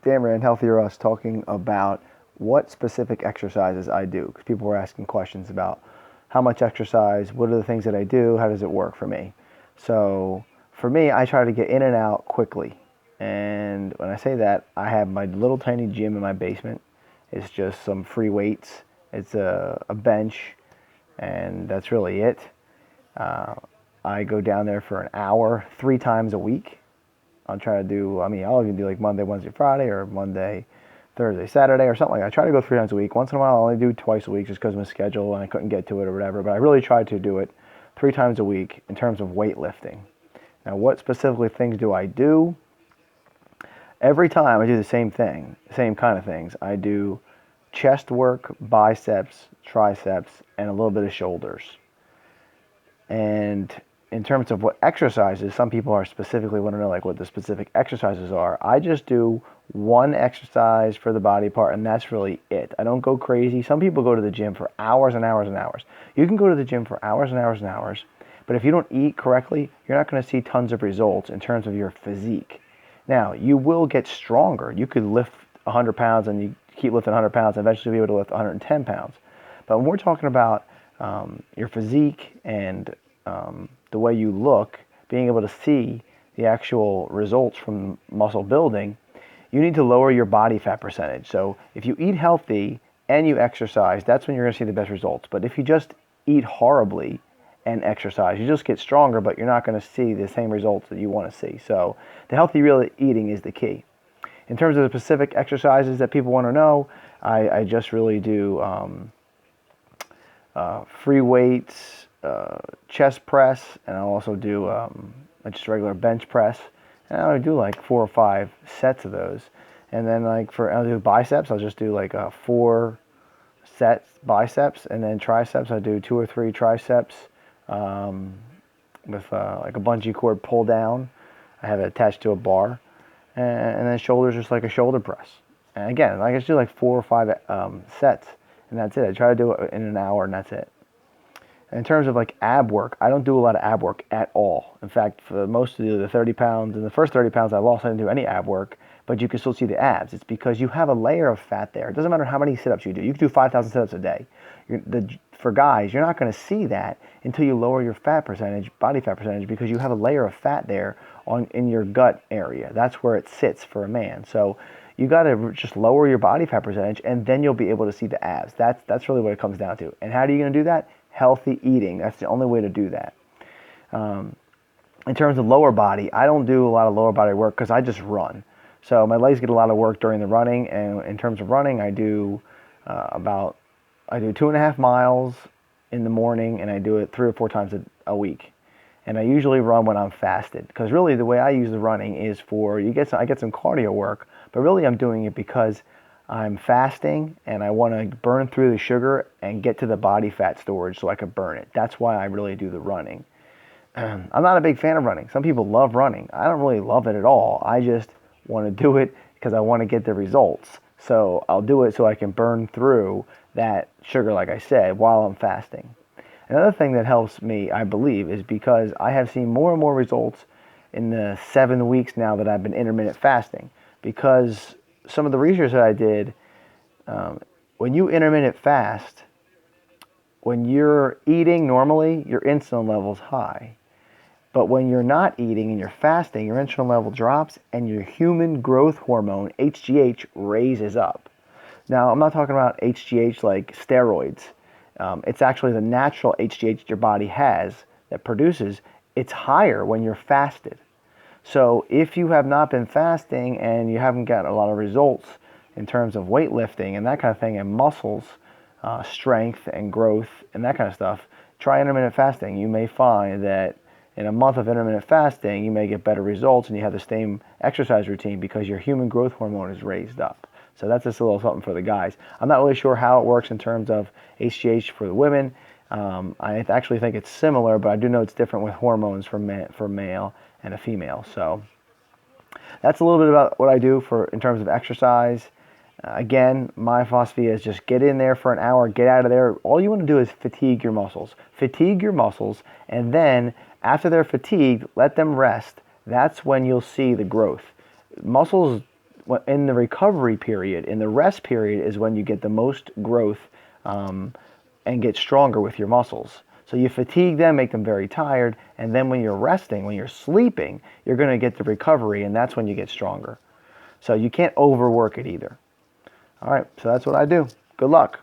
Dan Rand, Healthier Us, talking about what specific exercises I do. Because people were asking questions about how much exercise, what are the things that I do, how does it work for me. So for me, I try to get in and out quickly. And when I say that, I have my little tiny gym in my basement. It's just some free weights. It's a bench, and that's really it. Uh, I go down there for an hour 3 times a week. I'll try to do, I'll even do like Monday, Wednesday, Friday, or Monday, Thursday, Saturday, or something like that. I try to go 3 times a week. Once in a while, I'll only do twice a week just because of my schedule and I couldn't get to it or whatever. But I really try to do it 3 times a week in terms of weightlifting. Now, what specifically things do I do? Every time I do the same thing, same kind of things. I do chest work, biceps, triceps, and a little bit of shoulders. And in terms of what exercises, some people are specifically want to know like what the specific exercises are. I just do one exercise for the body part, and that's really it. I don't go crazy. Some people go to the gym for hours and hours and hours. You can go to the gym for hours and hours and hours, but if you don't eat correctly, you're not going to see tons of results in terms of your physique. Now, you will get stronger. You could lift 100 pounds and you keep lifting 100 pounds and eventually be able to lift 110 pounds. But when we're talking about your physique and the way you look, being able to see the actual results from muscle building, you need to lower your body fat percentage. So if you eat healthy and you exercise, that's when you're going to see the best results. But if you just eat horribly and exercise, you just get stronger, but you're not going to see the same results that you want to see. So the healthy real eating is the key. In terms of the specific exercises that people want to know, I just really do free weights, chest press, and I'll also do just regular bench press. And I'll do like 4 or 5 sets of those. And then I'll do biceps, I'll just do like 4 sets biceps, and then triceps, I do 2 or 3 triceps with like a bungee cord pull down. I have it attached to a bar. And then shoulders, just like a shoulder press. And again, I just do like 4 or 5 sets, and that's it. I try to do it in an hour, and that's it. In terms of like ab work, I don't do a lot of ab work at all. In fact, for most of the 30 pounds, in the first 30 pounds I lost, I didn't do any ab work, but you can still see the abs. It's because you have a layer of fat there. It doesn't matter how many sit-ups you do. You can do 5,000 sit-ups a day. For guys, you're not going to see that until you lower your fat percentage, body fat percentage, because you have a layer of fat there in your gut area. That's where it sits for a man. So you got to just lower your body fat percentage, and then you'll be able to see the abs. That's really what it comes down to. And how are you going to do that? Healthy eating. That's the only way to do that. In terms of lower body, I don't do a lot of lower body work because I just run. So my legs get a lot of work during the running, and in terms of running, I do 2.5 miles in the morning, and I do it 3 or 4 times a week. And I usually run when I'm fasted, because really the way I use the running is I get some cardio work, but really I'm doing it because I'm fasting and I want to burn through the sugar and get to the body fat storage so I can burn it. That's why I really do the running. I'm not a big fan of running. Some people love running. I don't really love it at all. I just want to do it because I want to get the results. So I'll do it so I can burn through that sugar, like I said, while I'm fasting. Another thing that helps me, I believe, is because I have seen more and more results in the 7 weeks now that I've been intermittent fasting. Because some of the research that I did, when you intermittent fast, when you're eating normally, your insulin level's high. But when you're not eating and you're fasting, your insulin level drops and your human growth hormone, HGH, raises up. Now, I'm not talking about HGH like steroids. It's actually the natural HGH your body has that produces. It's higher when you're fasted. So if you have not been fasting and you haven't gotten a lot of results in terms of weightlifting and that kind of thing, and muscles, strength and growth and that kind of stuff, try intermittent fasting. You may find that in a month of intermittent fasting, you may get better results and you have the same exercise routine because your human growth hormone is raised up. So that's just a little something for the guys. I'm not really sure how it works in terms of HGH for the women. I actually think it's similar, but I do know it's different with hormones for male and a female. So that's a little bit about what I do in terms of exercise. Again, my philosophy is just get in there for an hour, get out of there. All you want to do is fatigue your muscles. Fatigue your muscles, and then after they're fatigued, let them rest. That's when you'll see the growth. Muscles in the recovery period, in the rest period, is when you get the most growth and get stronger with your muscles. So you fatigue them, make them very tired, and then when you're resting, when you're sleeping, you're going to get the recovery, and that's when you get stronger. So you can't overwork it either. All right, so that's what I do. Good luck.